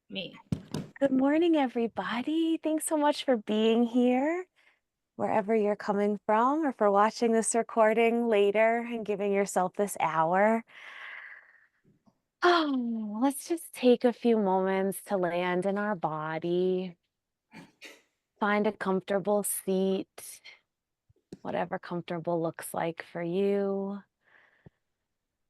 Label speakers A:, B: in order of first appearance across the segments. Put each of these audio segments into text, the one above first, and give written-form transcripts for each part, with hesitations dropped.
A: Me.
B: Good morning, everybody. Thanks so much for being here, wherever you're coming from, or for watching this recording later and giving yourself this hour. Oh, let's just take a few moments to land in our body. Find a comfortable seat, whatever comfortable looks like for you.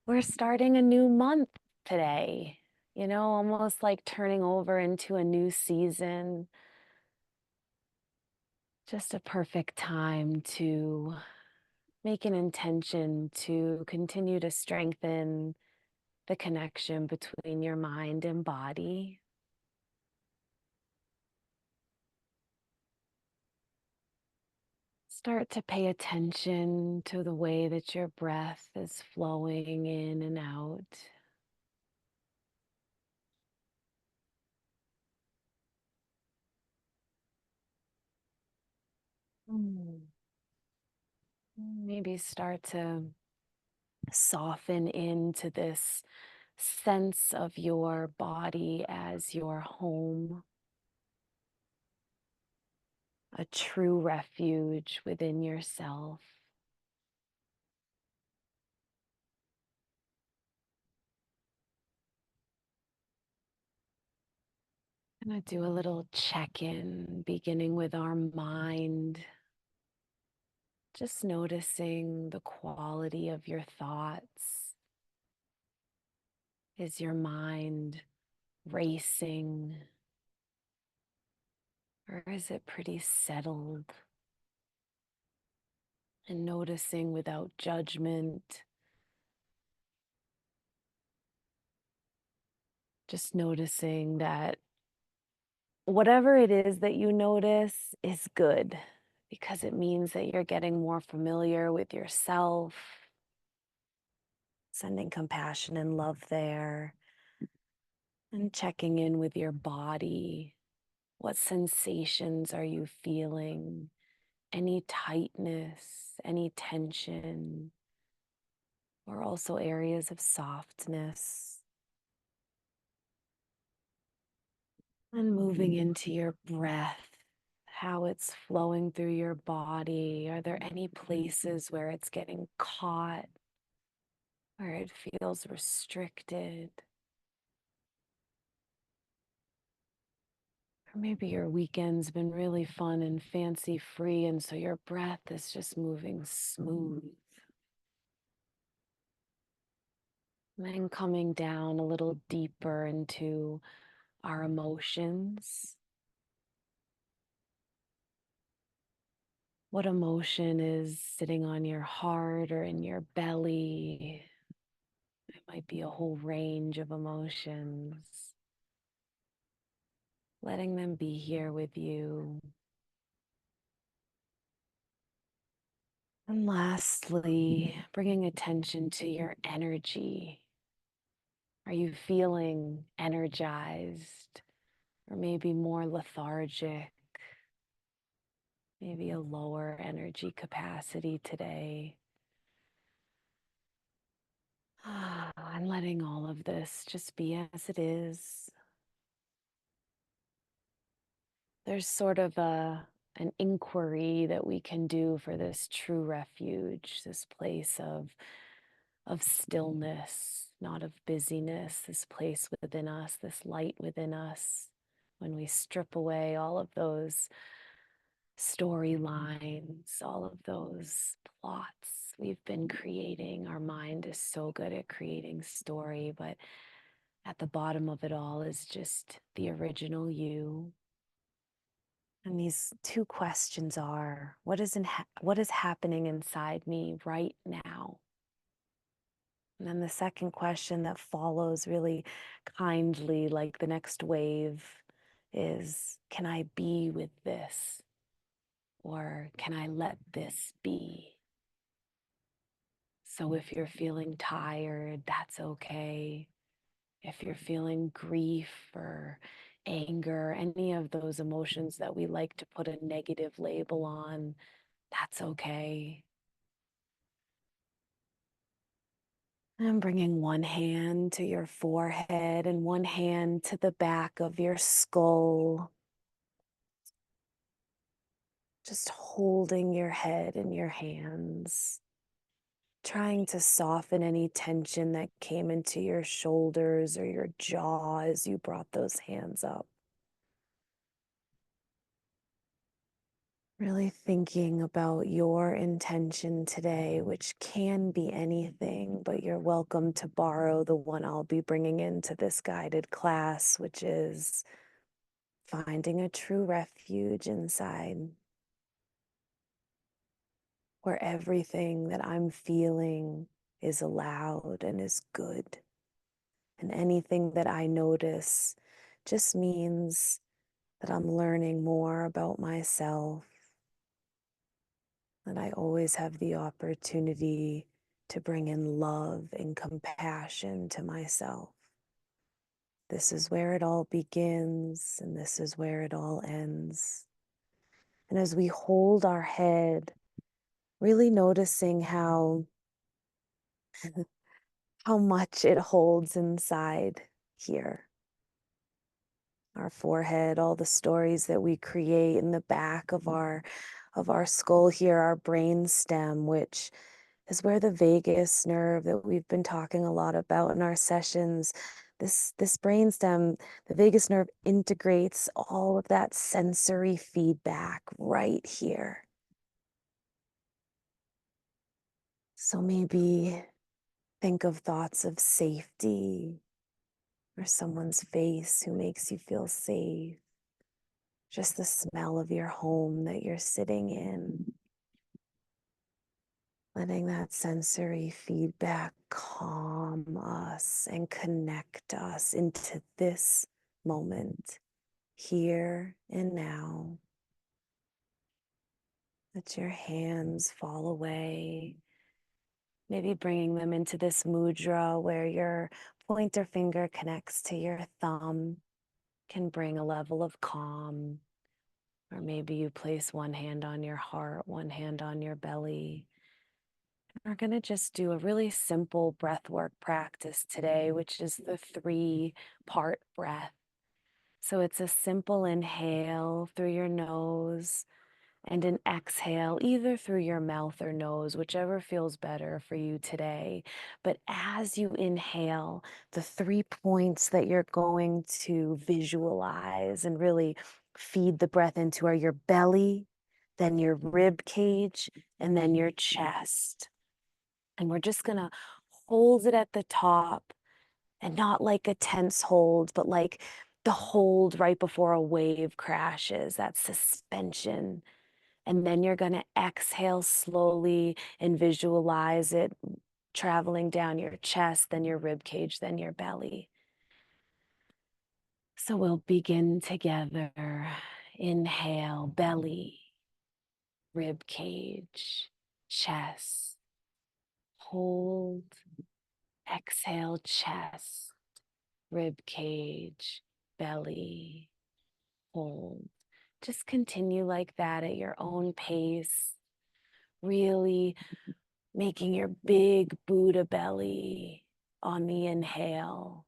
B: We're starting a new month today, almost like turning over into a new season. Just a perfect time to make an intention to continue to strengthen the connection between your mind and body. Start to pay attention to the way that your breath is flowing in and out. Mm. Maybe start to soften into this sense of your body as your home, a true refuge within yourself. I'm going to do a little check-in, beginning with our mind, just noticing the quality of your thoughts. Is your mind racing, or is it pretty settled? And noticing without judgment, just noticing that whatever it is that you notice is good, because it means that you're getting more familiar with yourself, sending compassion and love there, and checking in with your body. What sensations are you feeling? Any tightness, any tension, or also areas of softness? And moving into your breath, how it's flowing through your body. Are there any places where it's getting caught, where it feels restricted? Or maybe your weekend's been really fun and fancy free, and so your breath is just moving smooth. And then coming down a little deeper into our emotions. What emotion is sitting on your heart or in your belly? It might be a whole range of emotions. Letting them be here with you. And lastly, bringing attention to your energy. Are you feeling energized or maybe more lethargic? Maybe a lower energy capacity today? And letting all of this just be as it is. There's sort of an inquiry that we can do for this true refuge, this place of stillness, not of busyness, this place within us, this light within us. When we strip away all of those storylines, all of those plots we've been creating. Our mind is so good at creating story, but at the bottom of it all is just the original you. And these two questions are, what is happening inside me right now? And then the second question that follows really kindly, like the next wave, is, can I be with this? Or can I let this be? So if you're feeling tired, that's okay. If you're feeling grief or anger, any of those emotions that we like to put a negative label on, that's okay. And bringing one hand to your forehead and one hand to the back of your skull. Just holding your head in your hands, trying to soften any tension that came into your shoulders or your jaw as you brought those hands up. Really thinking about your intention today, which can be anything, but you're welcome to borrow the one I'll be bringing into this guided class, which is finding a true refuge inside, where everything that I'm feeling is allowed and is good. And anything that I notice just means that I'm learning more about myself, that I always have the opportunity to bring in love and compassion to myself. This is where it all begins, and this is where it all ends. And as we hold our head, really noticing how much it holds inside here. Our forehead, all the stories that we create in the back of our skull here, our brain stem, which is where the vagus nerve that we've been talking a lot about in our sessions, this brain stem, the vagus nerve integrates all of that sensory feedback right here. So maybe think of thoughts of safety or someone's face who makes you feel safe. Just the smell of your home that you're sitting in. Letting that sensory feedback calm us and connect us into this moment, here and now. Let your hands fall away. Maybe bringing them into this mudra where your pointer finger connects to your thumb can bring a level of calm. Or maybe you place one hand on your heart, one hand on your belly. We're going to just do a really simple breath work practice today, which is the 3-part breath. So it's a simple inhale through your nose and an exhale either through your mouth or nose, whichever feels better for you today. But as you inhale, the 3 points that you're going to visualize and really feed the breath into are your belly, then your rib cage, and then your chest. And we're just going to hold it at the top, and not like a tense hold, but like the hold right before a wave crashes, that suspension. And then you're going to exhale slowly and visualize it traveling down your chest, then your rib cage, then your belly. So we'll begin together. Inhale, belly, rib cage, chest. Hold. Exhale, chest, rib cage, belly, hold. Just continue like that at your own pace, really making your big Buddha belly on the inhale,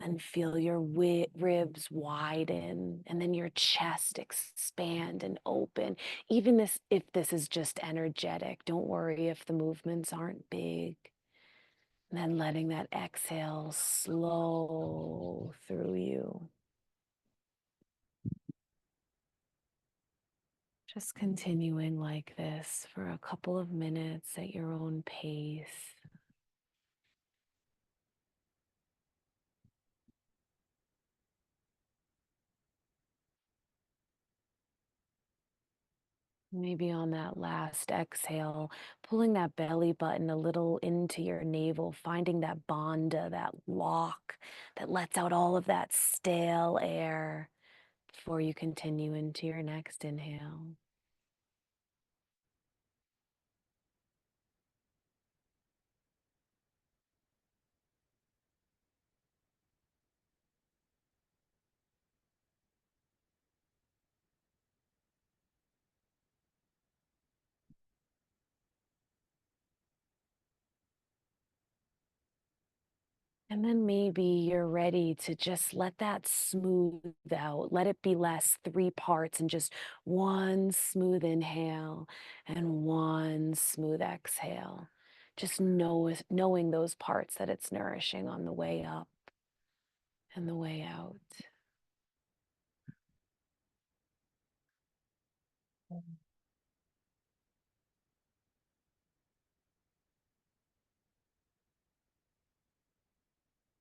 B: and feel your ribs widen, and then your chest expand and open. Even if this is just energetic, don't worry if the movements aren't big. And then letting that exhale slow through you. Just continuing like this for a couple of minutes at your own pace. Maybe on that last exhale, pulling that belly button a little into your navel, finding that bandha, that lock that lets out all of that stale air before you continue into your next inhale. And then maybe you're ready to just let that smooth out. Let it be less three parts and just one smooth inhale and one smooth exhale. Just knowing those parts that it's nourishing on the way up and the way out.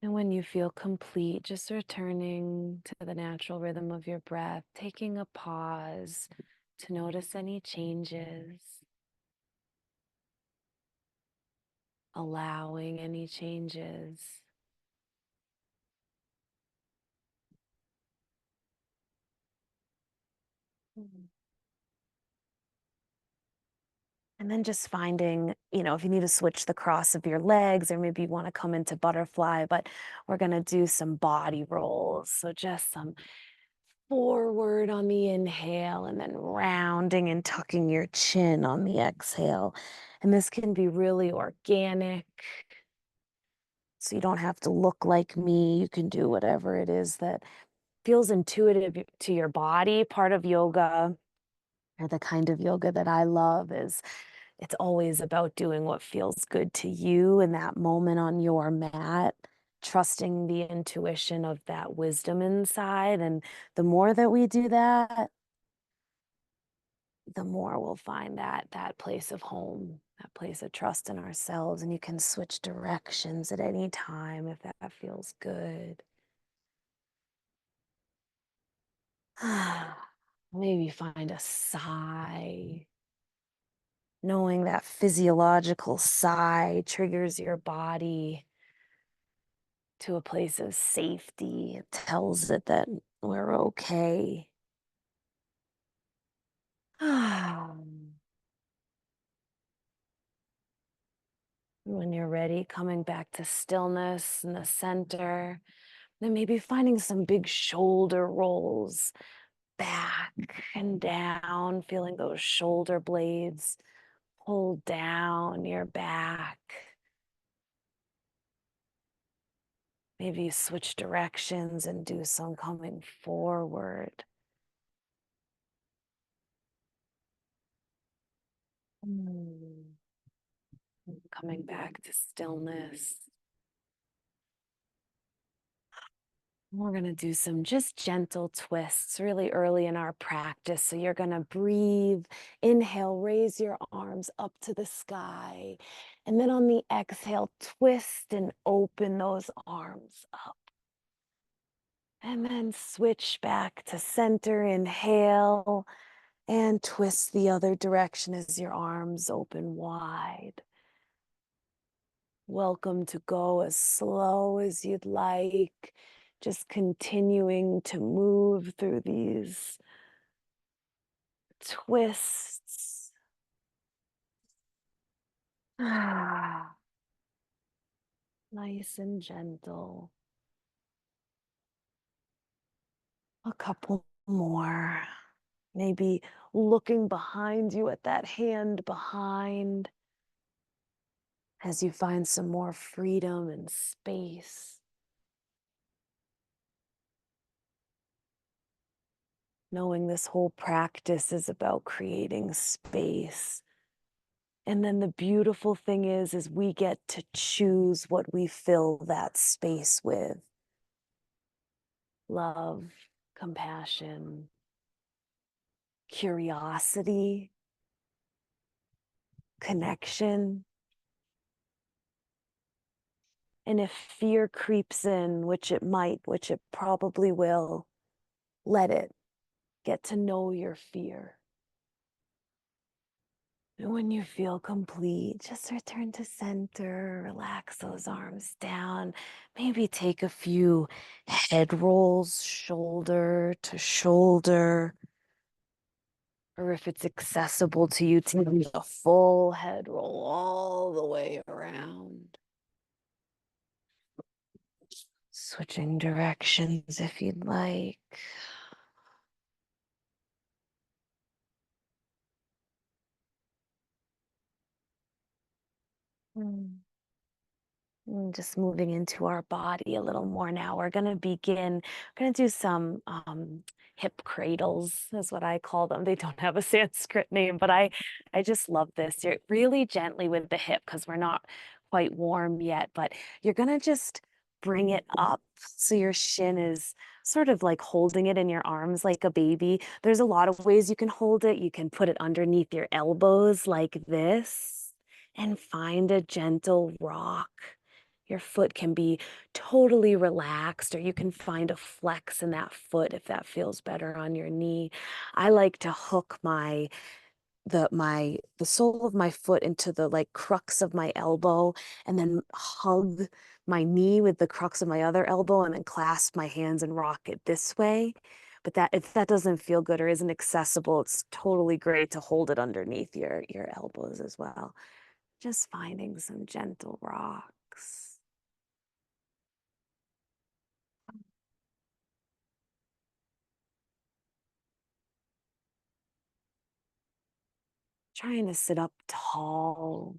B: And when you feel complete, just returning to the natural rhythm of your breath, taking a pause to notice any changes, allowing any changes. Mm. And then just finding, if you need to switch the cross of your legs, or maybe you want to come into butterfly, but we're going to do some body rolls. So just some forward on the inhale and then rounding and tucking your chin on the exhale. And this can be really organic. So you don't have to look like me. You can do whatever it is that feels intuitive to your body. Part of yoga, or the kind of yoga that I love, is it's always about doing what feels good to you in that moment on your mat, trusting the intuition of that wisdom inside. And the more that we do that, the more we'll find that place of home, that place of trust in ourselves. And you can switch directions at any time if that feels good. Maybe find a sigh. Knowing that physiological sigh triggers your body to a place of safety. It tells it that we're okay. When you're ready, coming back to stillness in the center, then maybe finding some big shoulder rolls back and down, feeling those shoulder blades pull down your back. Maybe you switch directions and do some coming forward. Mm. Coming back to stillness. We're going to do some just gentle twists really early in our practice. So you're going to breathe, inhale, raise your arms up to the sky. And then on the exhale, twist and open those arms up. And then switch back to center, inhale, and twist the other direction as your arms open wide. Welcome to go as slow as you'd like, just continuing to move through these twists. Nice and gentle. A couple more. Maybe looking behind you at that hand behind as you find some more freedom and space. Knowing this whole practice is about creating space. And then the beautiful thing is we get to choose what we fill that space with. Love, compassion, curiosity, connection. And if fear creeps in, which it might, which it probably will, let it. Get to know your fear. And when you feel complete, just return to center, relax those arms down. Maybe take a few head rolls, shoulder to shoulder. Or if it's accessible to you, to do a full head roll all the way around. Switching directions if you'd like. Just moving into our body a little more now. We're going to begin, we're going to do some hip cradles, is what I call them. They don't have a Sanskrit name, but I just love this. You're really gently with the hip because we're not quite warm yet, but you're going to just bring it up so your shin is sort of like holding it in your arms like a baby. There's a lot of ways you can hold it. You can put it underneath your elbows like this and find a gentle rock. Your foot can be totally relaxed, or you can find a flex in that foot if that feels better on your knee. I like to hook the sole of my foot into the like crux of my elbow and then hug my knee with the crux of my other elbow and then clasp my hands and rock it this way. But that if that doesn't feel good or isn't accessible, it's totally great to hold it underneath your elbows as well. Just finding some gentle rocks. Trying to sit up tall,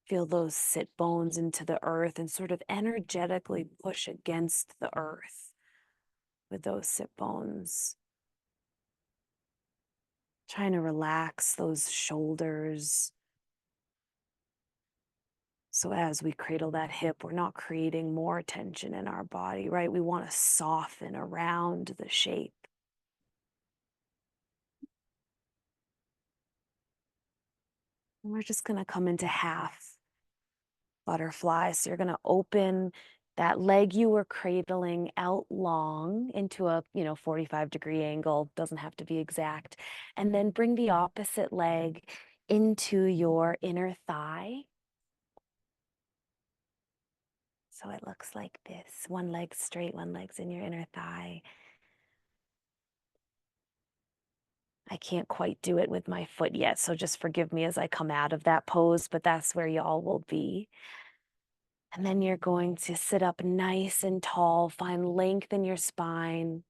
B: feel those sit bones into the earth and sort of energetically push against the earth with those sit bones. Trying to relax those shoulders. So as we cradle that hip, we're not creating more tension in our body, right? We want to soften around the shape. And we're just going to come into half butterfly. So you're going to open that leg you were cradling out long into a 45-degree angle, doesn't have to be exact, and then bring the opposite leg into your inner thigh. So it looks like this. One leg straight, one leg's in your inner thigh. I can't quite do it with my foot yet, so just forgive me as I come out of that pose, but that's where y'all will be. And then you're going to sit up nice and tall, find length in your spine.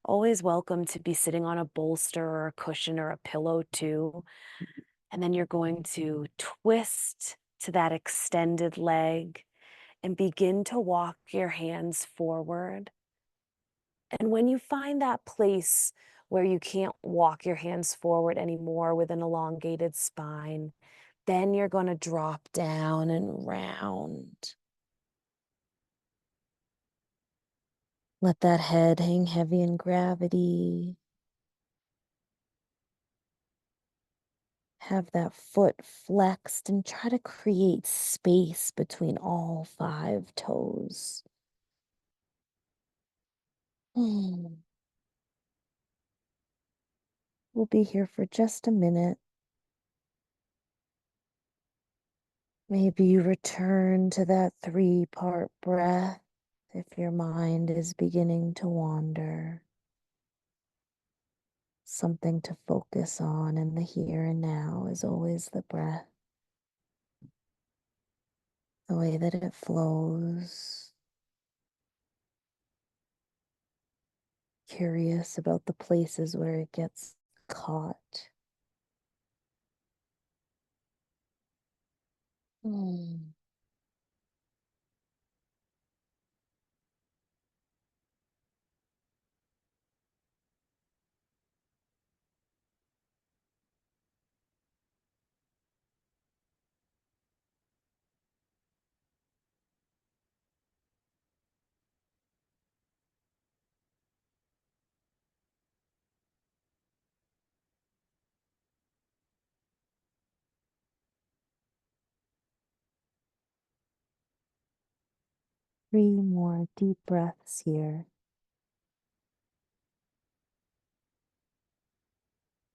B: Always welcome to be sitting on a bolster or a cushion or a pillow too. And then you're going to twist to that extended leg and begin to walk your hands forward. And when you find that place where you can't walk your hands forward anymore with an elongated spine, then you're going to drop down and round. Let that head hang heavy in gravity. Have that foot flexed and try to create space between all 5 toes. We'll be here for just a minute. Maybe you return to that 3-part breath if your mind is beginning to wander. Something to focus on in the here and now is always the breath, the way that it flows. Curious about the places where it gets caught. 3 more deep breaths here.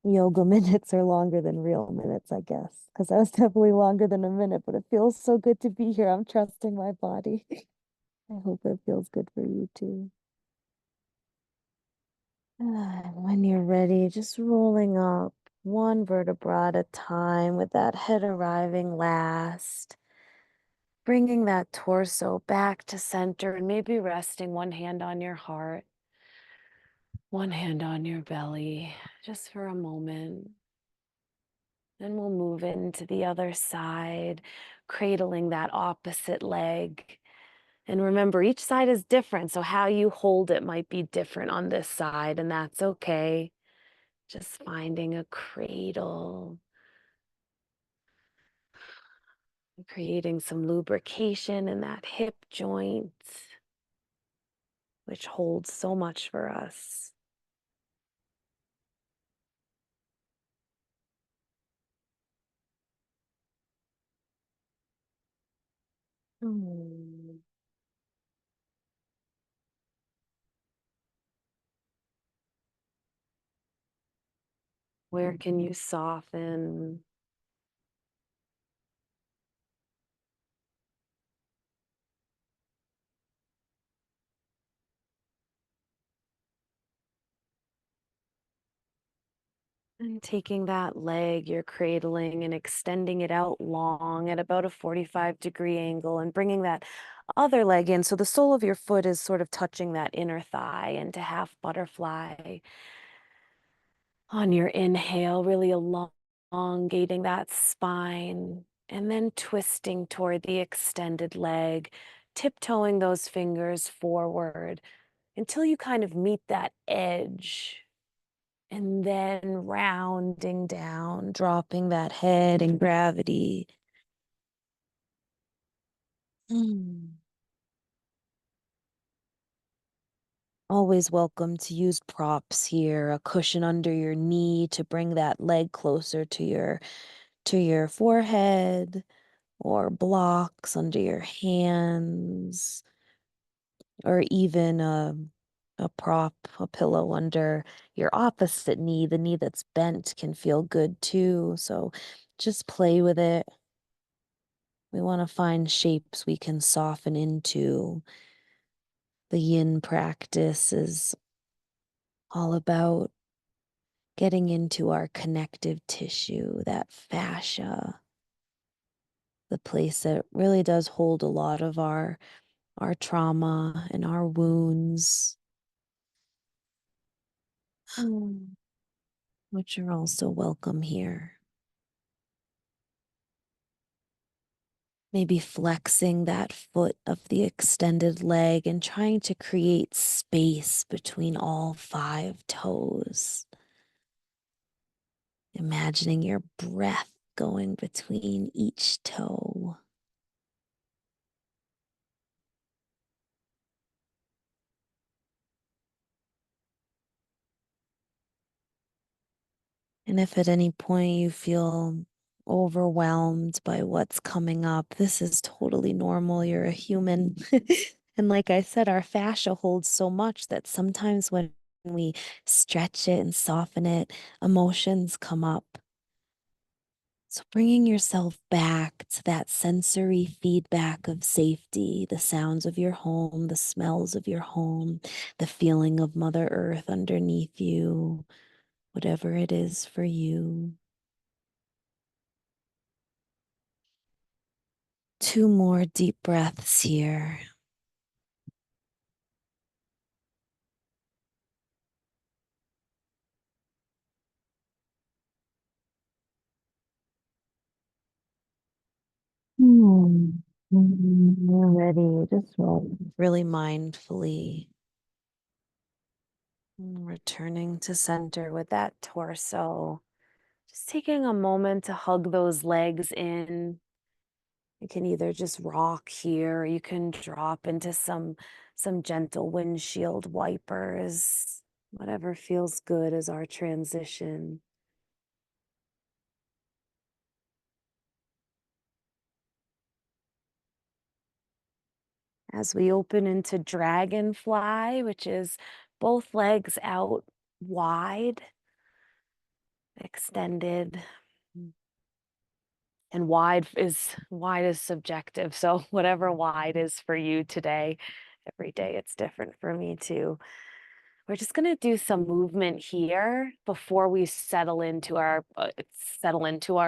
B: Yoga minutes are longer than real minutes, I guess, because I was definitely longer than a minute, but it feels so good to be here. I'm trusting my body. I hope it feels good for you too. When you're ready, just rolling up one vertebra at a time with that head arriving last. Bringing that torso back to center and maybe resting one hand on your heart, one hand on your belly, just for a moment. Then we'll move into the other side, cradling that opposite leg And remember, each side is different. So how you hold it might be different on this side, and that's okay. Just finding a cradle, creating some lubrication in that hip joint, which holds so much for us. Hmm. Where can you soften? And taking that leg you're cradling and extending it out long at about a 45-degree angle and bringing that other leg in. So the sole of your foot is sort of touching that inner thigh into half butterfly. On your inhale, really elongating that spine and then twisting toward the extended leg, tiptoeing those fingers forward until you kind of meet that edge. And then rounding down, dropping that head in gravity. Mm. Always welcome to use props here, a cushion under your knee to bring that leg closer to your forehead, or blocks under your hands, or even a prop, a pillow under your opposite knee. The knee that's bent can feel good too. So just play with it. We want to find shapes we can soften into. The yin practice is all about getting into our connective tissue, that fascia, the place that really does hold a lot of our trauma and our wounds, which are also welcome here. Maybe flexing that foot of the extended leg and trying to create space between all 5 toes. Imagining your breath going between each toe. And if at any point you feel overwhelmed by what's coming up, this is totally normal. You're a human. And like I said, our fascia holds so much that sometimes when we stretch it and soften it, emotions come up. So bringing yourself back to that sensory feedback of safety, the sounds of your home, the smells of your home, the feeling of Mother Earth underneath you, whatever it is for you. 2 more deep breaths here. Hmm. You're ready. Just roll really mindfully. Returning to center with that torso. Just taking a moment to hug those legs in. You can either just rock here, or you can drop into some gentle windshield wipers. Whatever feels good as our transition. As we open into dragonfly, which is both legs out wide, extended. And wide is subjective. So whatever wide is for you today, every day it's different for me too. We're just going to do some movement here before we settle into our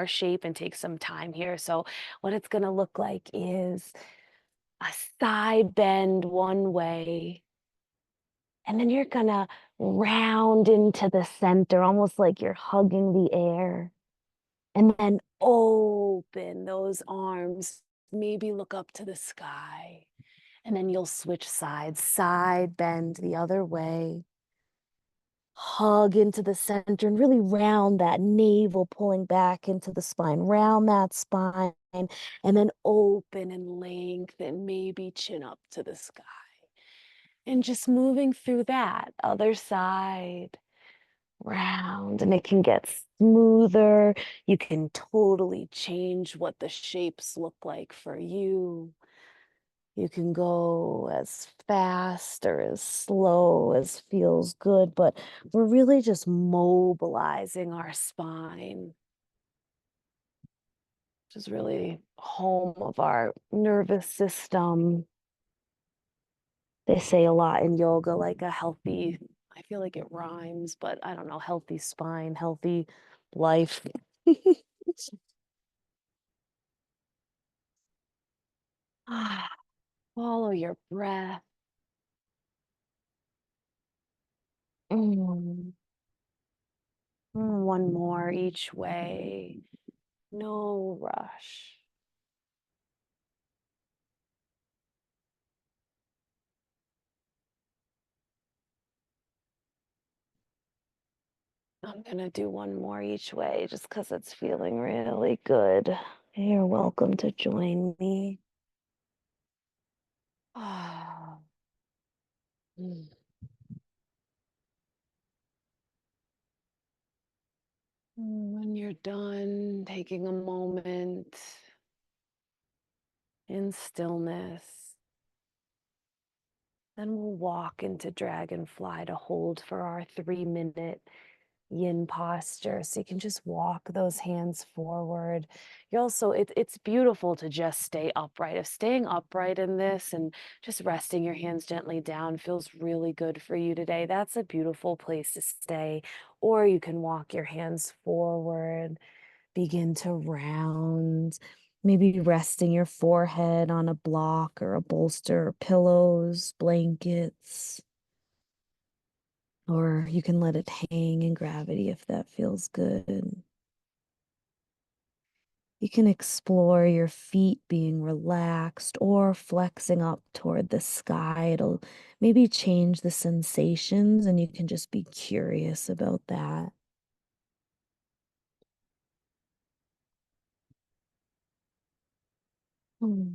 B: shape and take some time here. So what it's going to look like is a side bend one way, and then you're going to round into the center, almost like you're hugging the air. And then open those arms, maybe look up to the sky. And then you'll switch sides, side bend the other way. Hug into the center and really round that navel, pulling back into the spine, round that spine, and then open and lengthen, maybe chin up to the sky. And just moving through that other side, round, and it can get smoother. You can totally change what the shapes look like for you. You can go as fast or as slow as feels good, but we're really just mobilizing our spine, which is really home of our nervous system. They say a lot in yoga, like a healthy, I feel like it rhymes, but I don't know, healthy spine, healthy life. Follow your breath. Mm. One more each way. No rush. I'm gonna do one more each way just because it's feeling really good. You're welcome to join me. Ah. Mm. When you're done taking a moment in stillness, then we'll walk into dragonfly to hold for our 3-minute yin posture. So you can just walk those hands forward. You also, it's beautiful to just stay upright. If staying upright in this and just resting your hands gently down feels really good for you today, that's a beautiful place to stay. Or you can walk your hands forward, begin to round. Maybe resting your forehead on a block or a bolster or pillows, blankets. Or you can let it hang in gravity if that feels good. You can explore your feet being relaxed or flexing up toward the sky. It'll maybe change the sensations, and you can just be curious about that. Hmm.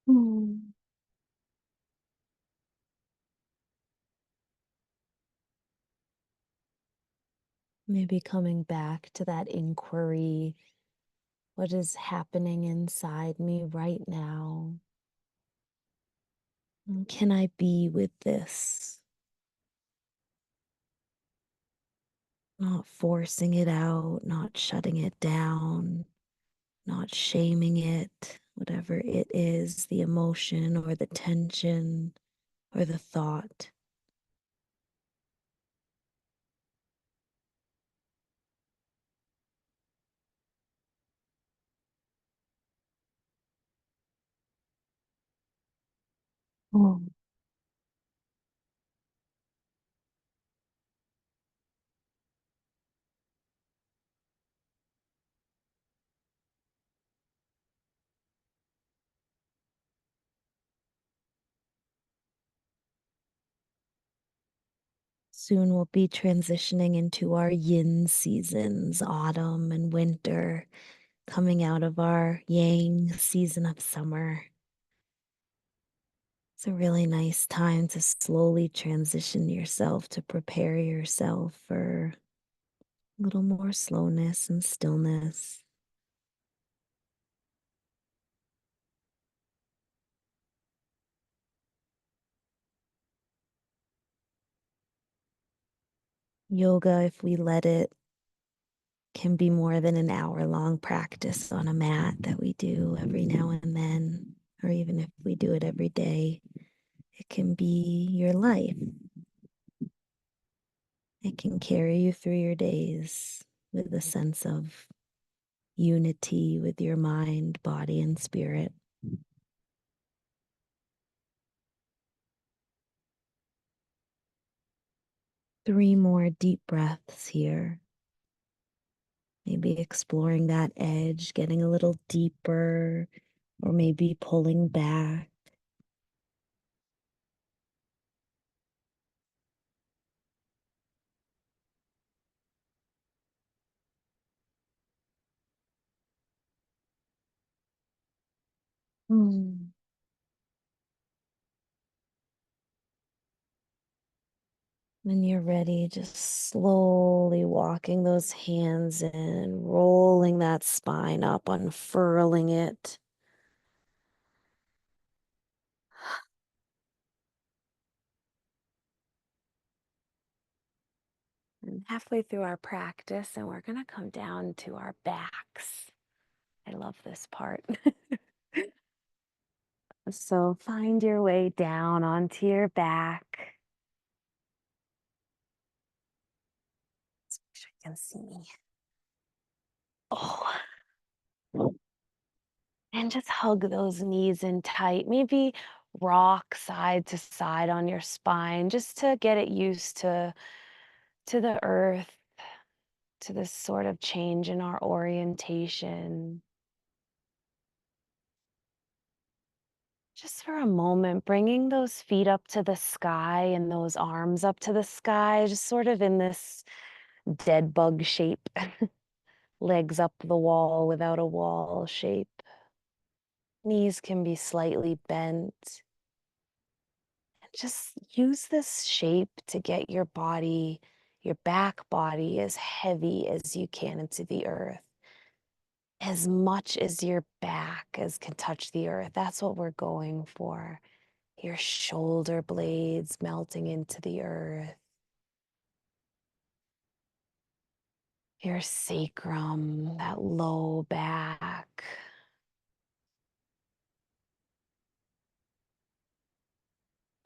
B: Hmm. Maybe coming back to that inquiry. What is happening inside me right now? And can I be with this? Not forcing it out, not shutting it down, not shaming it, whatever it is, the emotion or the tension or the thought. Mm. Soon we'll be transitioning into our yin seasons, autumn and winter, coming out of our yang season of summer. It's a really nice time to slowly transition yourself to prepare yourself for a little more slowness and stillness. Yoga, if we let it, can be more than an hour-long practice on a mat that we do every now and then, or even if we do it every day, it can be your life. It can carry you through your days with a sense of unity with your mind, body, and spirit. 3 more deep breaths here. Maybe exploring that edge, getting a little deeper, or maybe pulling back. Hmm. When you're ready, just slowly walking those hands in, rolling that spine up, unfurling it. And halfway through our practice, and we're going to come down to our backs. I love this part. So find your way down onto your back. Let's make sure you can see me. Oh, and just hug those knees in tight. Maybe rock side to side on your spine just to get it used to the earth, to this sort of change in our orientation. Just for a moment, bringing those feet up to the sky and those arms up to the sky, just sort of in this dead bug shape, legs up the wall without a wall shape. Knees can be slightly bent. Just use this shape to get your body, your back body, as heavy as you can into the earth. As much as your back as can touch the earth. That's what we're going for. Your shoulder blades melting into the earth. Your sacrum, that low back.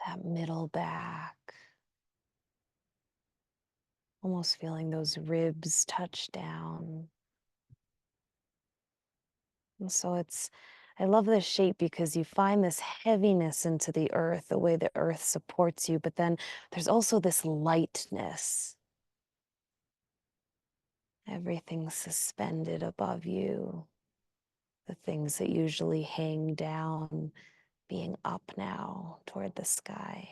B: That middle back. Almost feeling those ribs touch down. And so I love this shape because you find this heaviness into the earth, the way the earth supports you, but then there's also this lightness. Everything's suspended above you. The things that usually hang down, being up now toward the sky.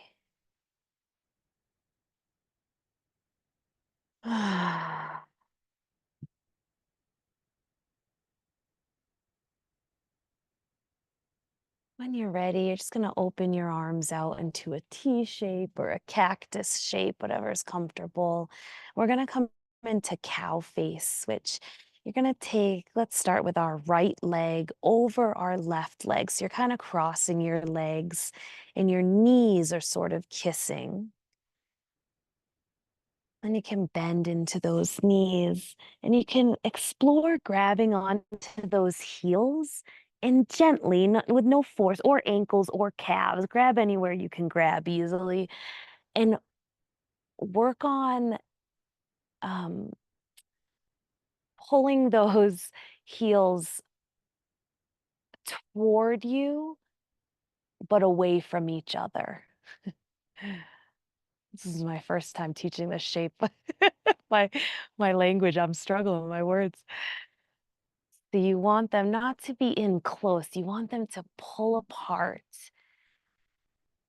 B: When you're ready, you're just going to open your arms out into a T shape or a cactus shape, whatever's comfortable. We're going to come into cow face, which you're going to take, let's start with our right leg over our left leg. So you're kind of crossing your legs and your knees are sort of kissing. And you can bend into those knees and you can explore grabbing onto those heels and gently, with no force, or ankles or calves, grab anywhere you can grab easily and work on um, pulling those heels toward you, but away from each other. This is my first time teaching this shape. my my language, I'm struggling with my words. So you want them not to be in close. You want them to pull apart.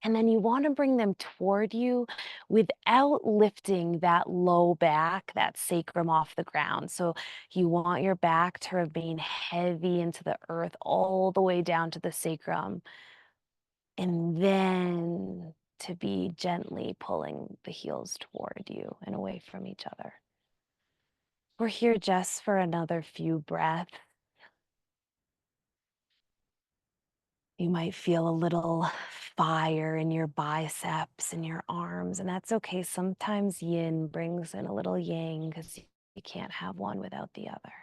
B: And then you want to bring them toward you without lifting that low back, that sacrum off the ground. So you want your back to remain heavy into the earth all the way down to the sacrum. And then to be gently pulling the heels toward you and away from each other. We're here just for another few breaths. You might feel a little fire in your biceps and your arms, and that's okay. Sometimes yin brings in a little yang because you can't have one without the other.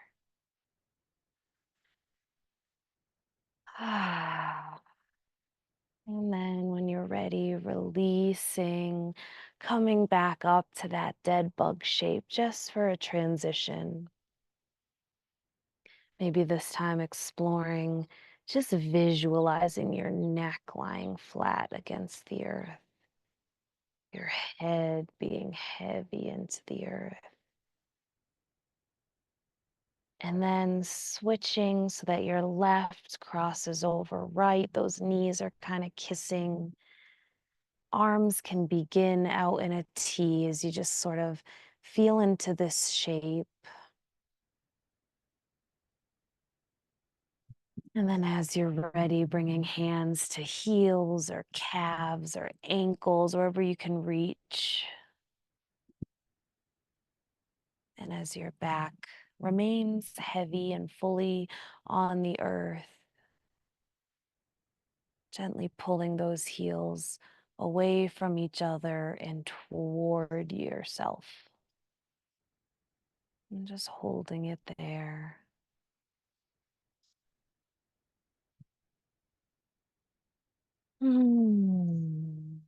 B: And then when you're ready, releasing, coming back up to that dead bug shape just for a transition. Maybe this time exploring, just visualizing your neck lying flat against the earth, your head being heavy into the earth. And then switching so that your left crosses over right. Those knees are kind of kissing. Arms can begin out in a T as you just sort of feel into this shape. And then as you're ready, bringing hands to heels or calves or ankles, wherever you can reach. And as your back remains heavy and fully on the earth, gently pulling those heels away from each other and toward yourself. And just holding it there. Mm.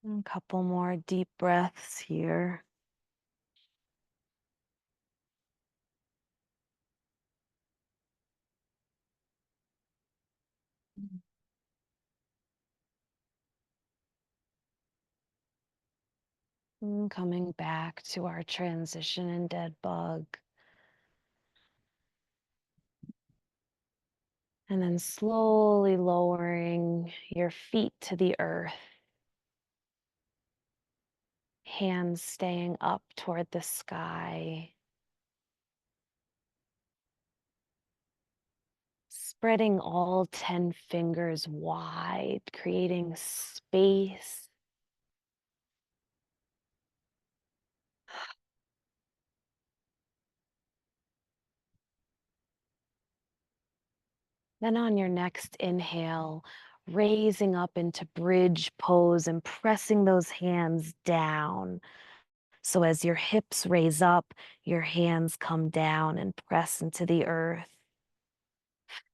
B: A couple more deep breaths here. And coming back to our transition and dead bug. And then slowly lowering your feet to the earth. Hands staying up toward the sky. Spreading all 10 fingers wide, creating space. Then on your next inhale, raising up into bridge pose and pressing those hands down. So as your hips raise up, your hands come down and press into the earth.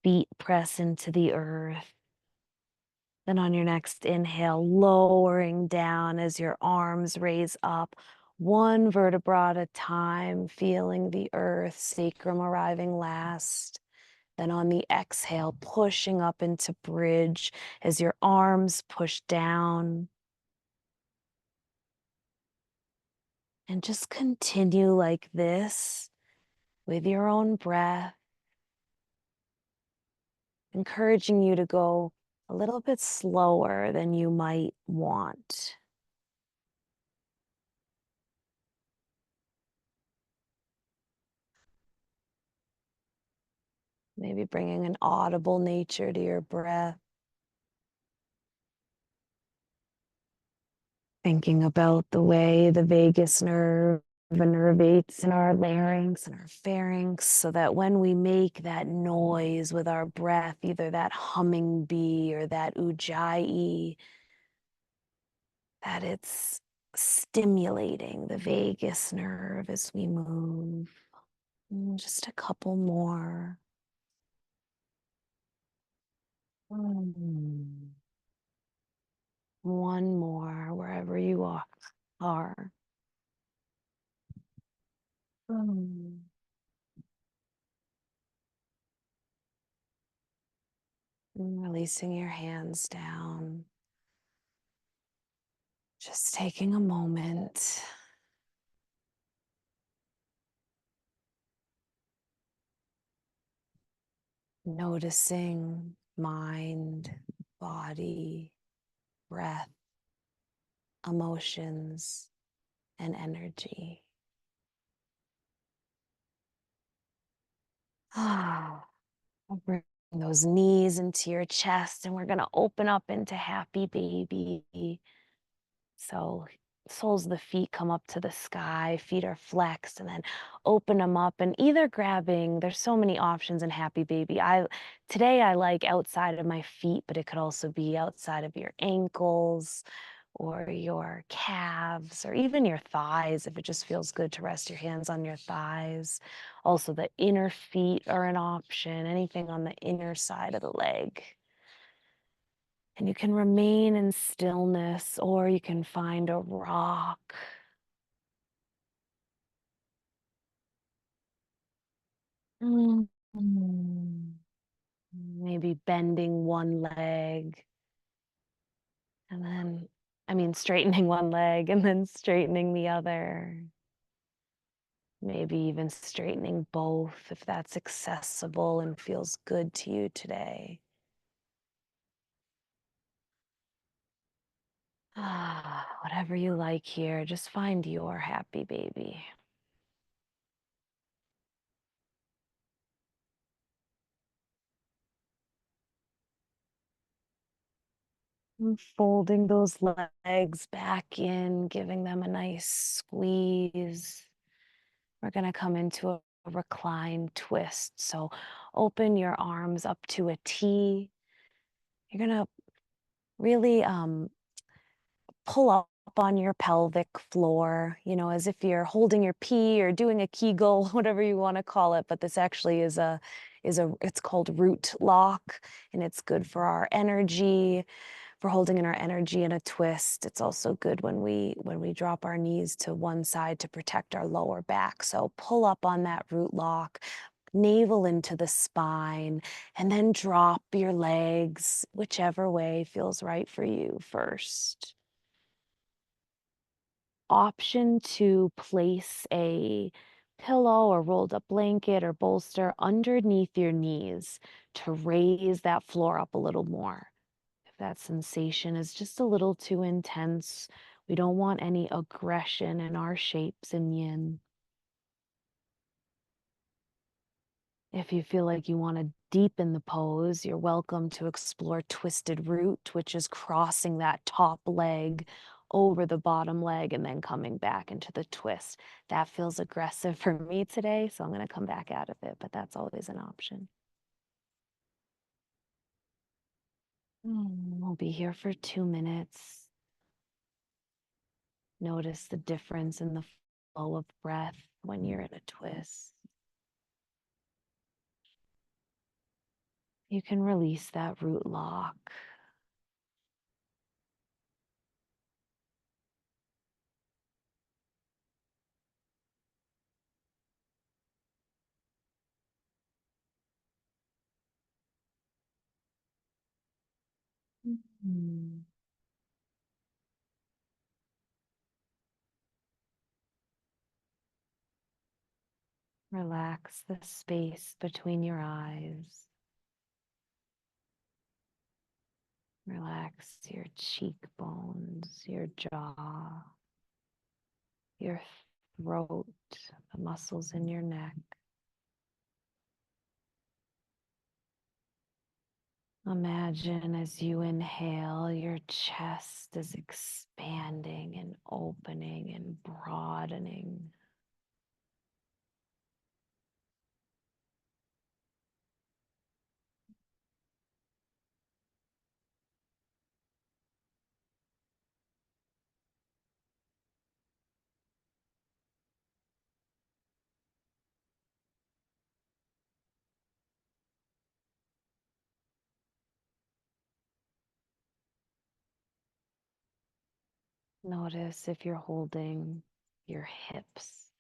B: Feet press into the earth. Then on your next inhale, lowering down as your arms raise up, one vertebra at a time, feeling the earth, sacrum arriving last. Then on the exhale, pushing up into bridge as your arms push down. And just continue like this with your own breath, encouraging you to go a little bit slower than you might want. Maybe bringing an audible nature to your breath. Thinking about the way the vagus nerve innervates in our larynx and our pharynx, so that when we make that noise with our breath, either that humming bee or that ujjayi, that it's stimulating the vagus nerve as we move. Just a couple more. Mm. One more wherever you are. Mm. And releasing your hands down. Just taking a moment. Noticing mind, body, breath, emotions, and energy. Ah, bring those knees into your chest, and we're going to open up into happy baby. So soles of the feet come up to the sky, feet are flexed, and then open them up, and either grabbing, there's so many options in happy baby. Today I like outside of my feet, but it could also be outside of your ankles, or your calves, or even your thighs, if it just feels good to rest your hands on your thighs. Also, the inner feet are an option, anything on the inner side of the leg. And you can remain in stillness, or you can find a rock. Mm. Maybe bending one leg and then, straightening one leg and then straightening the other. Maybe even straightening both if that's accessible and feels good to you today. Whatever you like here, just find your happy baby. And folding those legs back in, giving them a nice squeeze. We're going to come into a recline twist. So open your arms up to a T. You're going to really pull up on your pelvic floor, as if you're holding your pee or doing a Kegel, whatever you want to call it. But this actually it's called root lock, and it's good for our energy, for holding in our energy in a twist. It's also good when we drop our knees to one side to protect our lower back. So pull up on that root lock, navel into the spine, and then drop your legs whichever way feels right for you first. Option to place a pillow or rolled up blanket or bolster underneath your knees to raise that floor up a little more. If that sensation is just a little too intense, we don't want any aggression in our shapes in yin. If you feel like you want to deepen the pose, you're welcome to explore twisted root, which is crossing that top leg over the bottom leg and then coming back into the twist. That feels aggressive for me today, so I'm going to come back out of it, but that's always an option. We'll be here for 2 minutes. Notice the difference in the flow of breath when you're in a twist. You can release that root lock. Mhm. Relax the space between your eyes. Relax your cheekbones, your jaw, your throat, the muscles in your neck. Imagine as you inhale, your chest is expanding and opening and broadening. Notice if you're holding your hips,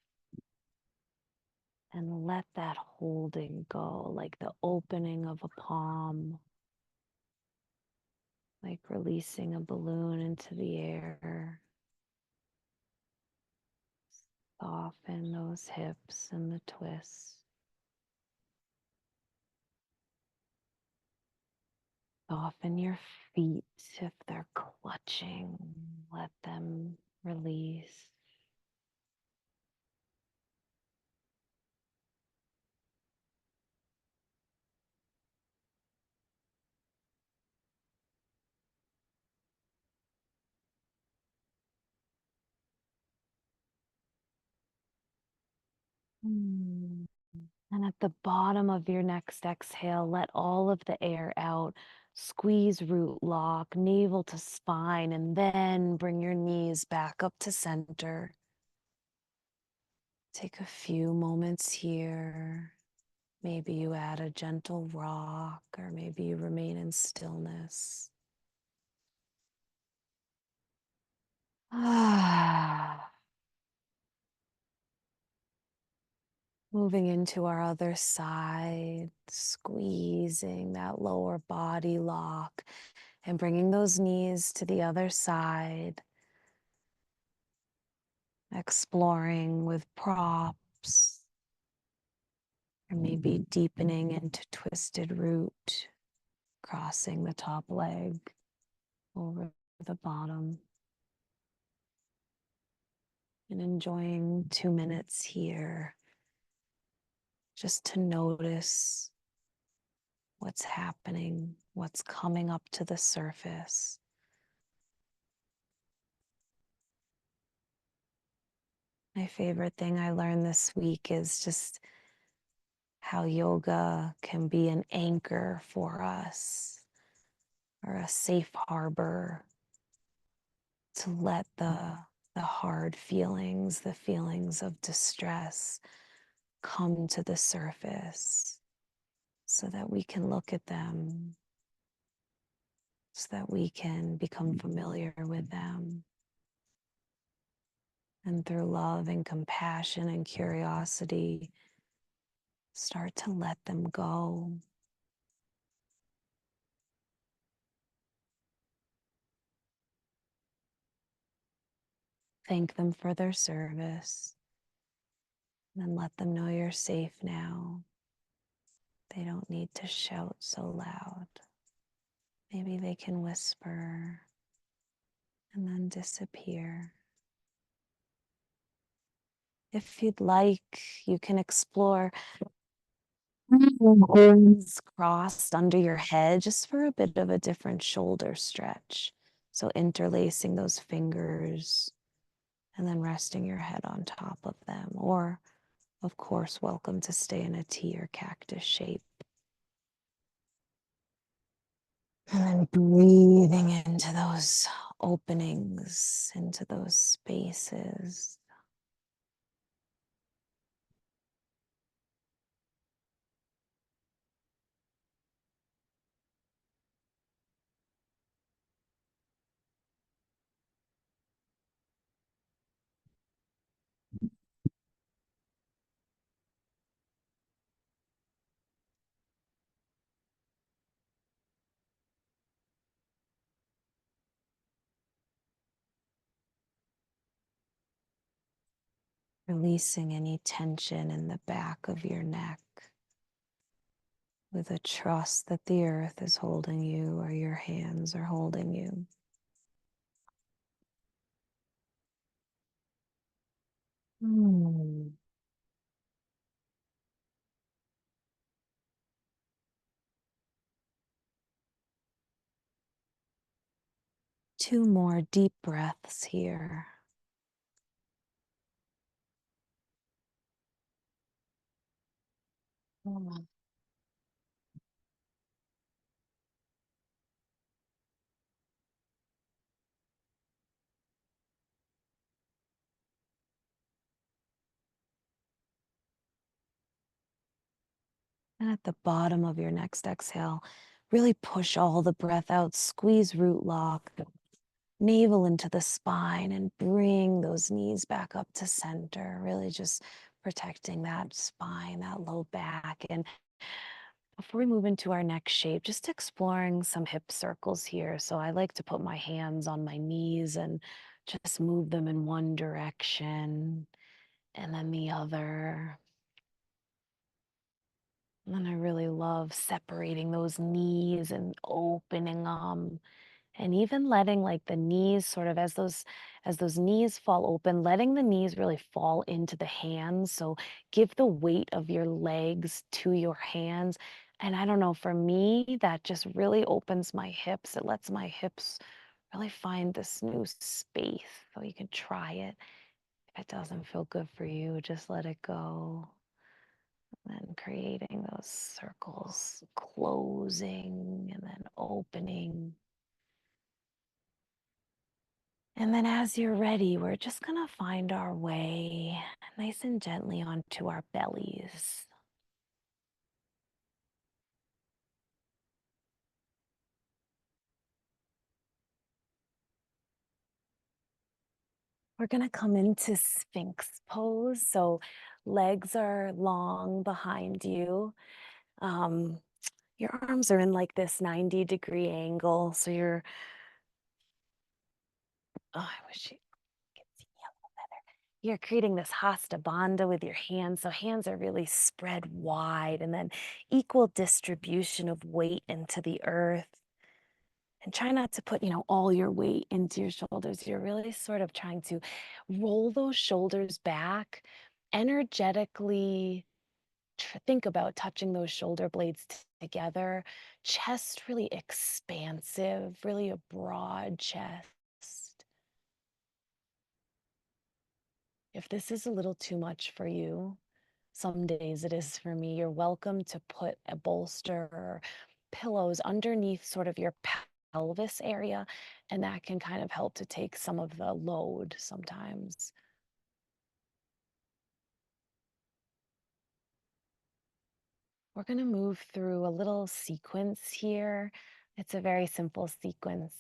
B: and let that holding go like the opening of a palm, like releasing a balloon into the air. Soften those hips and the twist. Soften your feet if they're clutching. Let them release. And at the bottom of your next exhale, let all of the air out. Squeeze root lock, navel to spine, and then bring your knees back up to center. Take a few moments here. Maybe you add a gentle rock, or maybe you remain in stillness. Moving into our other side, squeezing that lower body lock and bringing those knees to the other side, exploring with props, or maybe deepening into twisted root, crossing the top leg over the bottom, and enjoying 2 minutes here just to notice what's happening, what's coming up to the surface. My favorite thing I learned this week is just how yoga can be an anchor for us, or a safe harbor to let the hard feelings, the feelings of distress come to the surface so that we can look at them, so that we can become familiar with them. And through love and compassion and curiosity, start to let them go. Thank them for their service, and then let them know you're safe now. They don't need to shout so loud. Maybe they can whisper and then disappear. If you'd like, you can explore hands crossed under your head just for a bit of a different shoulder stretch. So interlacing those fingers and then resting your head on top of them. Or, of course, welcome to stay in a T or cactus shape. And then breathing into those openings, into those spaces. Releasing any tension in the back of your neck with a trust that the earth is holding you or your hands are holding you. Mm. 2 more deep breaths here. Mm. And at the bottom of your next exhale, really push all the breath out, squeeze root lock, navel into the spine, and bring those knees back up to center, really just protecting that spine, that low back. And before we move into our next shape, just exploring some hip circles here. So I like to put my hands on my knees and just move them in one direction and then the other. And I really love separating those knees and opening them, and even letting like the knees sort of as those knees fall open, letting the knees really fall into the hands. So give the weight of your legs to your hands. And I don't know, for me, that just really opens my hips. It lets my hips really find this new space. So you can try it. If it doesn't feel good for you, just let it go. Then creating those circles, closing and then opening. And then as you're ready, we're just going to find our way nice and gently onto our bellies. We're going to come into Sphinx pose. So legs are long behind you. Um, your arms are in like this 90-degree angle. So I wish you could see me a little better. You're creating this hasta bandha with your hands. So hands are really spread wide and then equal distribution of weight into the earth. And try not to put, all your weight into your shoulders. You're really sort of trying to roll those shoulders back energetically. Think about touching those shoulder blades together. Chest really expansive, really a broad chest. If this is a little too much for you, some days it is for me, you're welcome to put a bolster or pillows underneath sort of your pelvis area, and that can kind of help to take some of the load sometimes. We're going to move through a little sequence here. It's a very simple sequence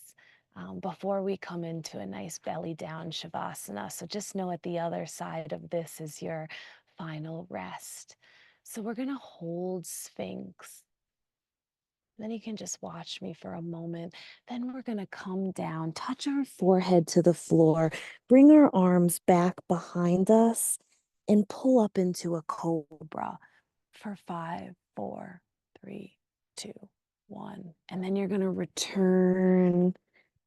B: before we come into a nice belly down shavasana. So just know at the other side of this is your final rest. So we're going to hold Sphinx. Then you can just watch me for a moment. Then we're going to come down, touch our forehead to the floor, bring our arms back behind us, and pull up into a cobra for 5, 4, 3, 2, 1. And then you're going to return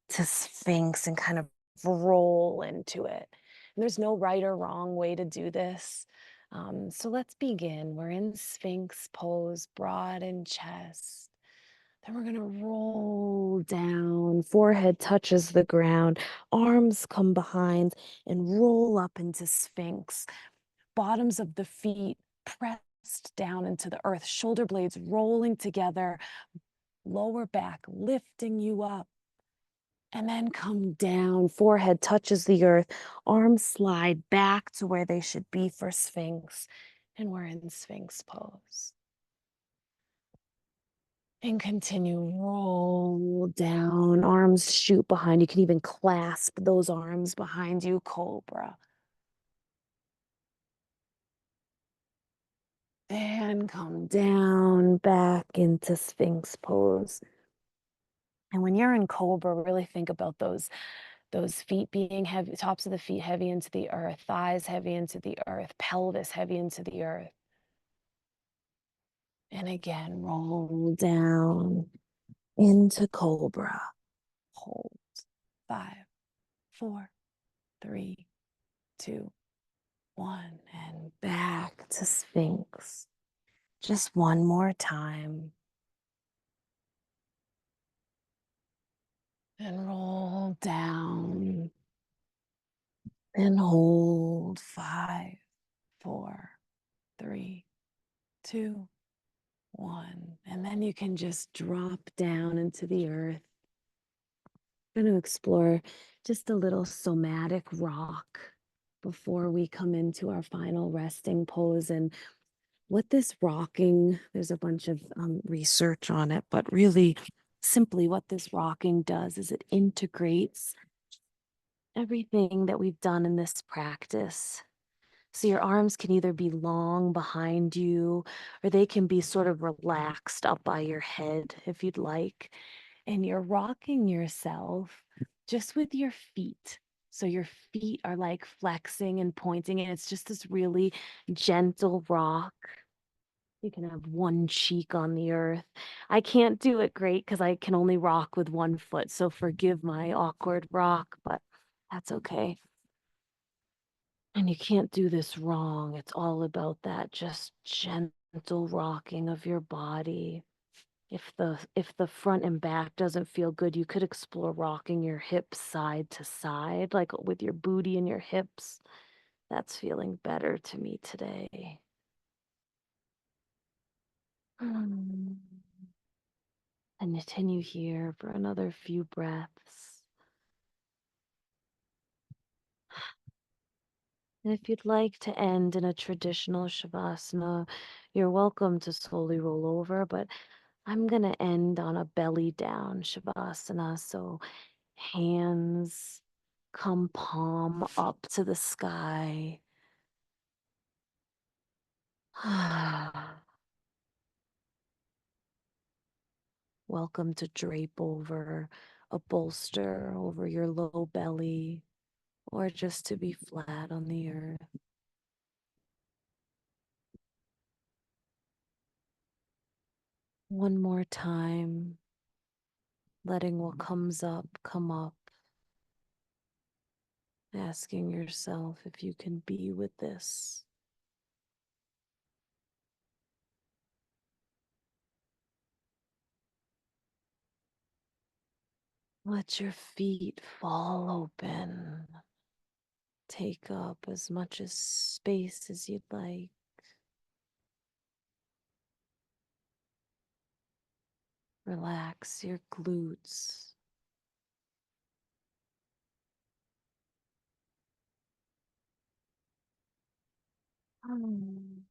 B: to Sphinx and kind of roll into it. And there's no right or wrong way to do this. So let's begin. We're in Sphinx pose, broad in chest. Then we're going to roll down, forehead touches the ground, arms come behind, and roll up into Sphinx. Bottoms of the feet pressed down into the earth, shoulder blades rolling together, lower back lifting you up. And then come down, forehead touches the earth, arms slide back to where they should be for Sphinx. And we're in Sphinx pose. And continue, roll down, arms shoot behind. You can even clasp those arms behind you, cobra. And come down, back into Sphinx pose. And when you're in cobra, really think about those feet being heavy, tops of the feet heavy into the earth, thighs heavy into the earth, pelvis heavy into the earth. And again, roll down into cobra. Hold. 5, 4, 3, 2, 1. And back to Sphinx. Just one more time. And roll down. And hold. 5, 4, 3, 2, 1. And then you can just drop down into the earth. I'm going to explore just a little somatic rock before we come into our final resting pose. And what this rocking, there's a bunch of research on it, but really simply what this rocking does is it integrates everything that we've done in this practice. So your arms can either be long behind you or they can be sort of relaxed up by your head if you'd like. And you're rocking yourself just with your feet. So your feet are like flexing and pointing, and it's just this really gentle rock. You can have one cheek on the earth. I can't do it great because I can only rock with one foot. So forgive my awkward rock, but that's okay. And you can't do this wrong. It's all about that just gentle rocking of your body. If the front and back doesn't feel good, you could explore rocking your hips side to side, like with your booty and your hips. That's feeling better to me today. And continue here for another few breaths. And if you'd like to end in a traditional Shavasana, you're welcome to slowly roll over, but I'm going to end on a belly down Shavasana. So hands come palm up to the sky. Welcome to drape over a bolster over your low belly or just to be flat on the earth. One more time, letting what comes up come up, asking yourself if you can be with this. Let your feet fall open. Take up as much as space as you'd like. Relax your glutes. Mm.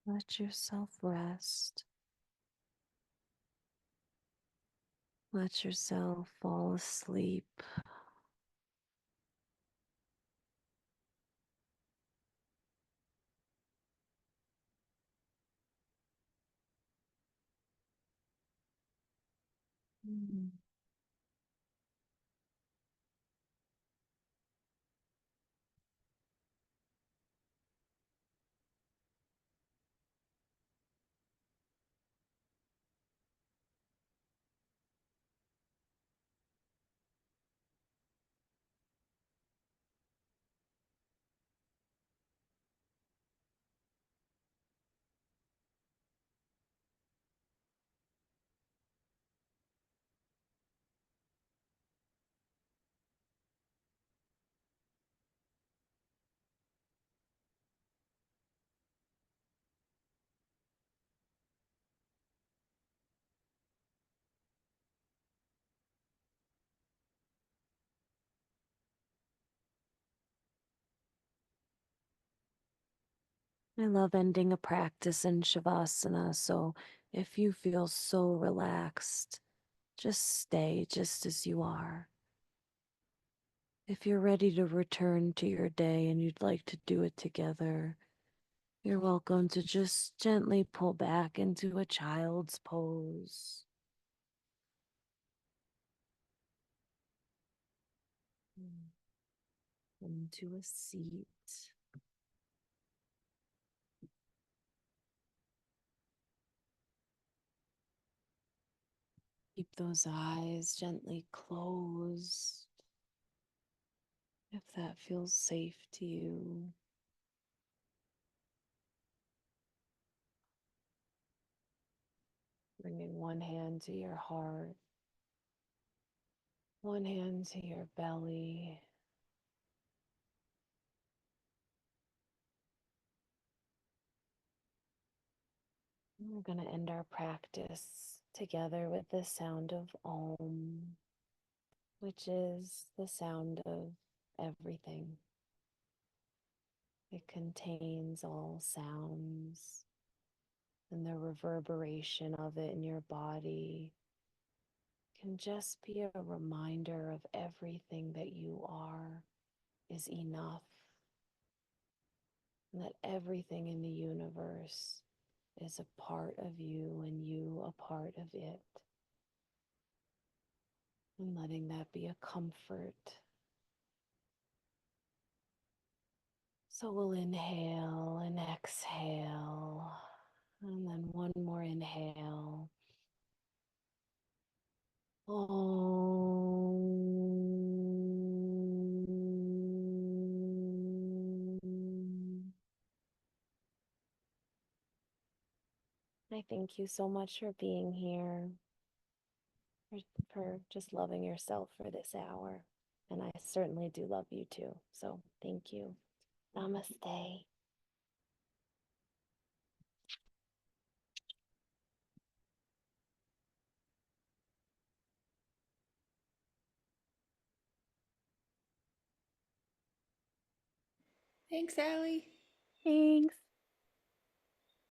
B: Let yourself rest. Let yourself fall asleep. Mm. I love ending a practice in Shavasana, so if you feel so relaxed, just stay just as you are. If you're ready to return to your day and you'd like to do it together, you're welcome to just gently pull back into a child's pose, into a seat. Keep those eyes gently closed if that feels safe to you. Bringing one hand to your heart, one hand to your belly. We're going to end our practice together with the sound of Om, which is the sound of everything. It contains all sounds, and the reverberation of it in your body can just be a reminder of everything that you are is enough, and that everything in the universe is a part of you and you a part of it. And letting that be a comfort. So we'll inhale and exhale. And then one more inhale. Om. I thank you so much for being here, for, for just loving yourself for this hour. And I certainly do love you too. So thank you. Namaste.
A: Thanks, Allie.
B: Thanks.